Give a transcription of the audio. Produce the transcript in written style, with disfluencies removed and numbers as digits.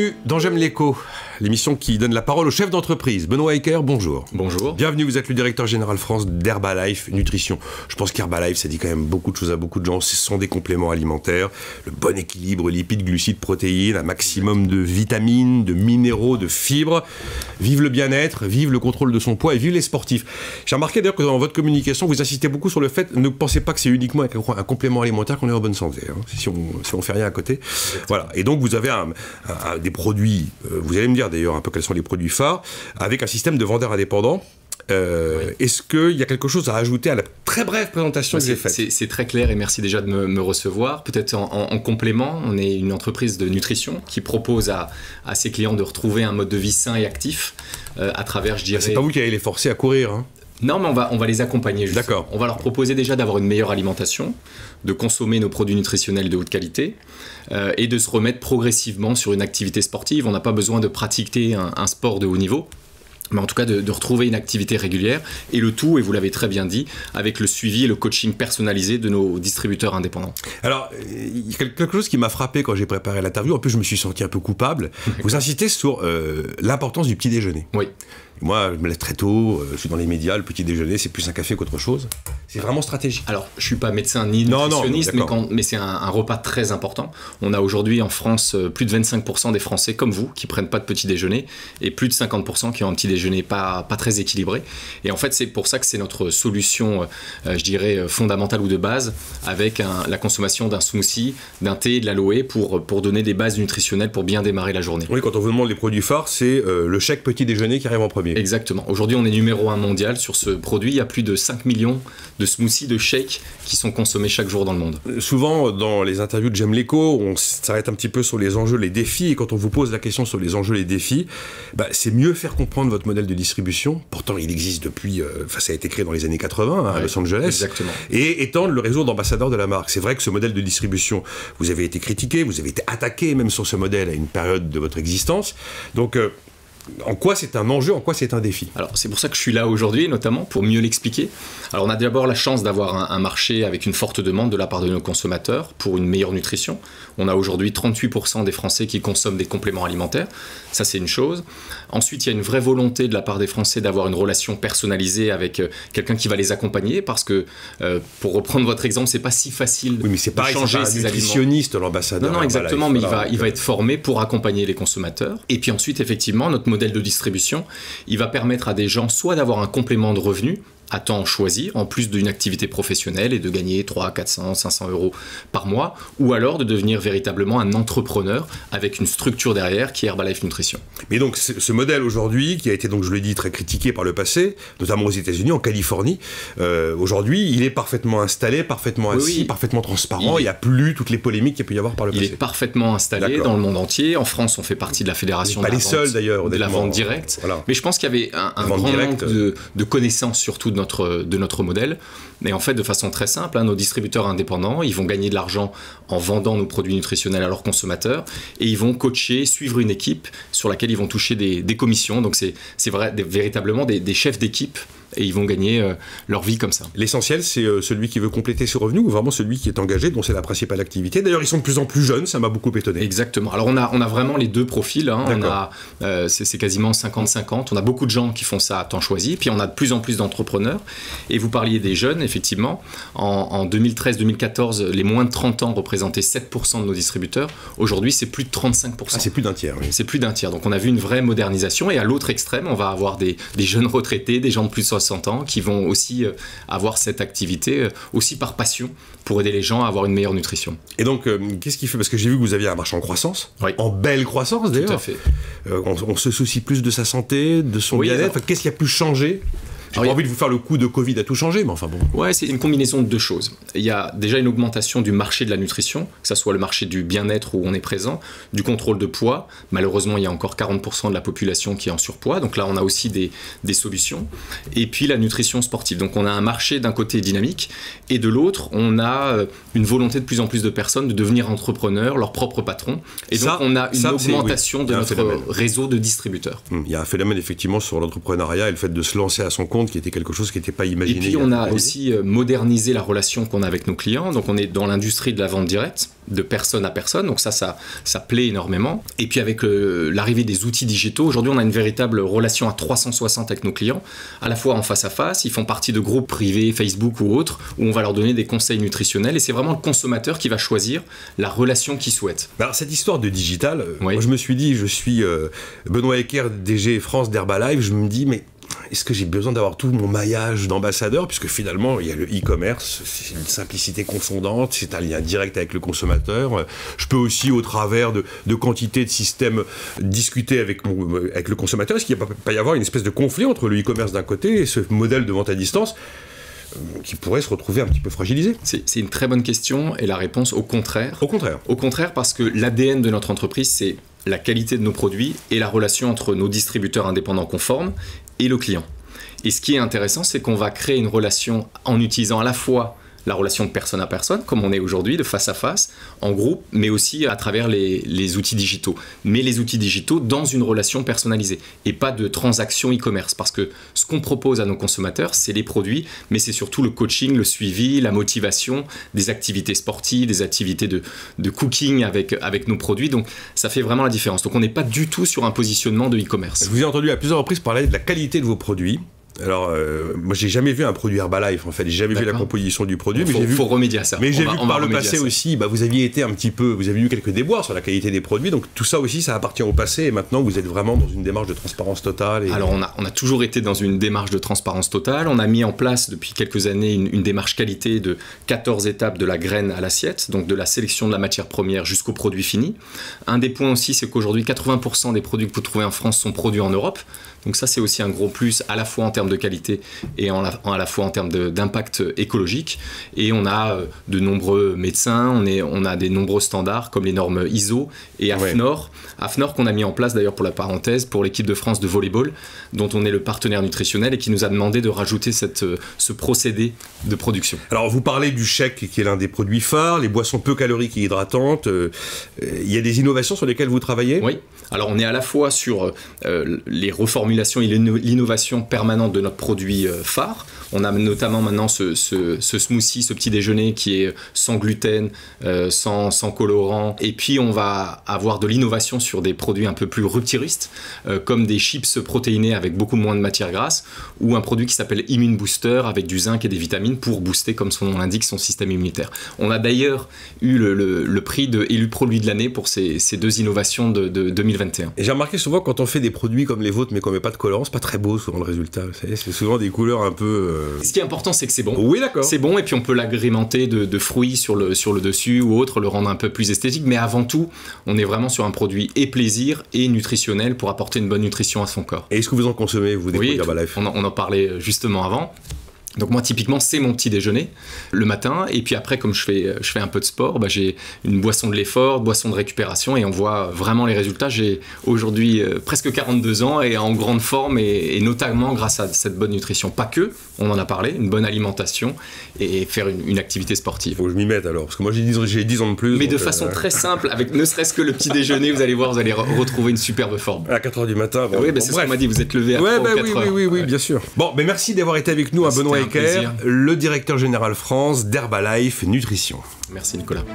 Bienvenue dans J'aime l'écho, l'émission qui donne la parole aux chefs d'entreprise. Benoît Hecker, bonjour. Bonjour. Bienvenue, vous êtes le directeur général France d'Herbalife Nutrition. Je pense qu'Herbalife, ça dit quand même beaucoup de choses à beaucoup de gens. Ce sont des compléments alimentaires, le bon équilibre, lipides, glucides, protéines, un maximum de vitamines, de minéraux, de fibres. Vive le bien-être, vive le contrôle de son poids et vive les sportifs. J'ai remarqué d'ailleurs que dans votre communication, vous insistez beaucoup sur le fait, ne pensez pas que c'est uniquement avec un complément alimentaire qu'on est en bonne santé. Hein, si on fait rien à côté. Voilà. Et donc vous avez des produits, vous allez me dire d'ailleurs un peu quels sont les produits phares, avec un système de vendeurs indépendants. Oui. Est-ce qu'il y a quelque chose à ajouter à la très brève présentation que j'ai faite? C'est très clair et merci déjà de me recevoir. Peut-être en complément, on est une entreprise de nutrition qui propose à ses clients de retrouver un mode de vie sain et actif à travers, je dirais... C'est pas vous qui allez les forcer à courir, hein? Non, mais on va les accompagner. D'accord. On va leur proposer déjà d'avoir une meilleure alimentation, de consommer nos produits nutritionnels de haute qualité et de se remettre progressivement sur une activité sportive. On n'a pas besoin de pratiquer un sport de haut niveau, mais en tout cas de retrouver une activité régulière et le tout, et vous l'avez très bien dit, avec le suivi et le coaching personnalisé de nos distributeurs indépendants. Alors, il y a quelque chose qui m'a frappé quand j'ai préparé l'interview, en plus je me suis senti un peu coupable. Vous insistez sur l'importance du petit déjeuner. Oui. Moi, je me lève très tôt, je suis dans les médias, le petit déjeuner, c'est plus un café qu'autre chose. C'est vraiment stratégique. Alors, je ne suis pas médecin ni nutritionniste, mais c'est un repas très important. On a aujourd'hui en France plus de 25% des Français comme vous qui ne prennent pas de petit déjeuner et plus de 50% qui ont un petit déjeuner pas très équilibré. Et en fait, c'est pour ça que c'est notre solution, je dirais, fondamentale ou de base, avec la consommation d'un smoothie, d'un thé et de l'aloe pour donner des bases nutritionnelles pour bien démarrer la journée. Oui, quand on vous demande les produits phares, c'est le chèque petit déjeuner qui arrive en premier. Exactement. Aujourd'hui, on est numéro 1 mondial sur ce produit. Il y a plus de 5 millions de smoothies, de shakes qui sont consommés chaque jour dans le monde. Souvent, dans les interviews de J'aime l'écho, on s'arrête un petit peu sur les enjeux, les défis. Et quand on vous pose la question sur les enjeux, les défis, c'est mieux faire comprendre votre modèle de distribution. Pourtant, il existe depuis... ça a été créé dans les années 80 à Los Angeles. Exactement. Et étendre le réseau d'ambassadeurs de la marque. C'est vrai que ce modèle de distribution, vous avez été critiqué, vous avez été attaqué même sur ce modèle à une période de votre existence. Donc... en quoi c'est un enjeu, en quoi c'est un défi? Alors c'est pour ça que je suis là aujourd'hui, notamment pour mieux l'expliquer. Alors on a d'abord la chance d'avoir un marché avec une forte demande de la part de nos consommateurs pour une meilleure nutrition. On a aujourd'hui 38% des Français qui consomment des compléments alimentaires. Ça c'est une chose. Ensuite il y a une vraie volonté de la part des Français d'avoir une relation personnalisée avec quelqu'un qui va les accompagner parce que, pour reprendre votre exemple, c'est pas si facile oui, mais c'est de pareil, changer c'est ces un nutritionniste, l'ambassadeur. Non, exactement, mais il va être formé pour accompagner les consommateurs. Et puis ensuite, effectivement, notre modèle de distribution, il va permettre à des gens soit d'avoir un complément de revenus à temps choisi, en plus d'une activité professionnelle et de gagner 300, 400, 500 euros par mois, ou alors de devenir véritablement un entrepreneur avec une structure derrière qui est Herbalife Nutrition. Mais donc ce modèle aujourd'hui, qui a été, donc je le dis, très critiqué par le passé, notamment aux États-Unis, en Californie, aujourd'hui, il est parfaitement installé, parfaitement assis, parfaitement transparent, il n'y a plus toutes les polémiques qu'il peut y avoir par le passé. Il est parfaitement installé dans le monde entier. En France, on fait partie de la fédération de la vente directe. Voilà. Mais je pense qu'il y avait un grand manque de connaissances surtout de notre modèle. Mais en fait, de façon très simple, nos distributeurs indépendants, ils vont gagner de l'argent en vendant nos produits nutritionnels à leurs consommateurs et ils vont coacher, suivre une équipe sur laquelle ils vont toucher des commissions. Donc c'est véritablement des chefs d'équipe et ils vont gagner leur vie comme ça. L'essentiel, c'est celui qui veut compléter ses revenus ou vraiment celui qui est engagé, dont c'est la principale activité? D'ailleurs, ils sont de plus en plus jeunes, ça m'a beaucoup étonné. Exactement. Alors, on a vraiment les deux profils. C'est quasiment 50-50. On a beaucoup de gens qui font ça à temps choisi, puis on a de plus en plus d'entrepreneurs. Et vous parliez des jeunes, effectivement. En 2013-2014, les moins de 30 ans représentaient 7% de nos distributeurs. Aujourd'hui, c'est plus de 35%. Ah, c'est plus d'un tiers. Oui. C'est plus d'un tiers. Donc, on a vu une vraie modernisation. Et à l'autre extrême, on va avoir des jeunes retraités, des gens de plus de 60 ans qui vont aussi avoir cette activité aussi par passion pour aider les gens à avoir une meilleure nutrition. Et donc, qu'est-ce qui fait? Parce que j'ai vu que vous aviez un marché en croissance, en belle croissance d'ailleurs. Tout à fait. On se soucie plus de sa santé, de son bien-être. Qu'est-ce qui a pu changer? J'ai pas envie de vous faire le coup de Covid à tout changer, mais enfin bon. Ouais, c'est une combinaison de deux choses. Il y a déjà une augmentation du marché de la nutrition, que ce soit le marché du bien-être où on est présent, du contrôle de poids. Malheureusement, il y a encore 40% de la population qui est en surpoids. Donc là, on a aussi des solutions. Et puis la nutrition sportive. Donc on a un marché d'un côté dynamique et de l'autre, on a une volonté de plus en plus de personnes de devenir entrepreneurs, leurs propres patrons. Et donc on a une augmentation de notre réseau de distributeurs. Il y a un phénomène effectivement sur l'entrepreneuriat et le fait de se lancer à son compte compte qui était quelque chose qui n'était pas imaginé. Et puis on a aussi modernisé la relation qu'on a avec nos clients. Donc on est dans l'industrie de la vente directe, de personne à personne. Donc ça plaît énormément. Et puis avec l'arrivée des outils digitaux, aujourd'hui on a une véritable relation à 360 avec nos clients, à la fois en face à face. Ils font partie de groupes privés, Facebook ou autres, où on va leur donner des conseils nutritionnels. Et c'est vraiment le consommateur qui va choisir la relation qu'il souhaite. Alors cette histoire de digital, moi je me suis dit, je suis Benoît Ecker, DG France d'Herbalife, je me dis mais est-ce que j'ai besoin d'avoir tout mon maillage d'ambassadeurs, puisque finalement il y a le e-commerce, c'est une simplicité confondante, c'est un lien direct avec le consommateur. Je peux aussi au travers de quantité de systèmes discuter avec le consommateur. Est-ce qu'il ne va pas y avoir une espèce de conflit entre le e-commerce d'un côté et ce modèle de vente à distance qui pourrait se retrouver un petit peu fragilisé? C'est une très bonne question et la réponse au contraire. Au contraire. Au contraire, parce que l'ADN de notre entreprise, c'est la qualité de nos produits et la relation entre nos distributeurs indépendants conformes et le client. Et ce qui est intéressant, c'est qu'on va créer une relation en utilisant à la fois la relation de personne à personne, comme on est aujourd'hui, de face à face, en groupe, mais aussi à travers les outils digitaux. Mais les outils digitaux dans une relation personnalisée et pas de transaction e-commerce. Parce que ce qu'on propose à nos consommateurs, c'est les produits, mais c'est surtout le coaching, le suivi, la motivation, des activités sportives, des activités de cooking avec nos produits. Donc ça fait vraiment la différence. Donc on n'est pas du tout sur un positionnement de e-commerce. Je vous ai entendu à plusieurs reprises parler de la qualité de vos produits. Alors, moi, j'ai jamais vu un produit Herbalife, en fait. J'ai jamais vu la composition du produit. Il faut remédier à ça. Mais j'ai vu que par le passé aussi, vous aviez été vous avez eu quelques déboires sur la qualité des produits. Donc, tout ça aussi, ça appartient au passé. Et maintenant, vous êtes vraiment dans une démarche de transparence totale. Alors, on a toujours été dans une démarche de transparence totale. On a mis en place, depuis quelques années, une démarche qualité de 14 étapes de la graine à l'assiette. Donc, de la sélection de la matière première jusqu'au produit fini. Un des points aussi, c'est qu'aujourd'hui, 80% des produits que vous trouvez en France sont produits en Europe. Donc ça, c'est aussi un gros plus, à la fois en termes de qualité et à la fois en termes d'impact écologique. Et on a de nombreux médecins, on a des nombreux standards comme les normes ISO et AFNOR. AFNOR qu'on a mis en place d'ailleurs pour la parenthèse, pour l'équipe de France de volleyball, dont on est le partenaire nutritionnel et qui nous a demandé de rajouter ce procédé de production. Alors vous parlez du shake qui est l'un des produits phares, les boissons peu caloriques et hydratantes. Il y a des innovations sur lesquelles vous travaillez? Oui. Alors on est à la fois sur les reformulations et l'innovation permanente de notre produit phare. On a notamment maintenant ce smoothie, ce petit déjeuner qui est sans gluten, sans colorant. Et puis on va avoir de l'innovation sur des produits un peu plus rupturistes, comme des chips protéinés avec beaucoup moins de matière grasse, ou un produit qui s'appelle Immune Booster avec du zinc et des vitamines pour booster, comme son nom l'indique, son système immunitaire. On a d'ailleurs eu le prix de élu produit de l'année pour ces deux innovations de 2021. Et j'ai remarqué souvent quand on fait des produits comme les vôtres mais qu'on met pas de colorant, c'est pas très beau souvent le résultat. C'est souvent des couleurs un peu... Ce qui est important, c'est que c'est bon. Oui, d'accord. C'est bon et puis on peut l'agrémenter de fruits sur le dessus ou autre, le rendre un peu plus esthétique. Mais avant tout, on est vraiment sur un produit et plaisir et nutritionnel pour apporter une bonne nutrition à son corps. Et est-ce que vous en consommez, vous, des produits Herbalife? On en parlait justement avant. Donc moi typiquement c'est mon petit déjeuner le matin et puis après comme je fais un peu de sport, j'ai une boisson de l'effort, boisson de récupération et on voit vraiment les résultats. J'ai aujourd'hui presque 42 ans et en grande forme et notamment grâce à cette bonne nutrition. Pas que, on en a parlé, une bonne alimentation et faire une activité sportive. Faut que je m'y mette alors, parce que moi j'ai 10 ans de plus. Mais de façon très simple, avec ne serait-ce que le petit déjeuner, vous allez voir, vous allez retrouver une superbe forme. À 4h du matin. Oui, c'est ce qu'on m'a dit, vous êtes levé à 3 ou 4 heures. Oui, bien sûr. Bon, mais merci d'avoir été avec nous à Benoît Ecker, le directeur général France d'Herbalife Nutrition. Merci Nicolas.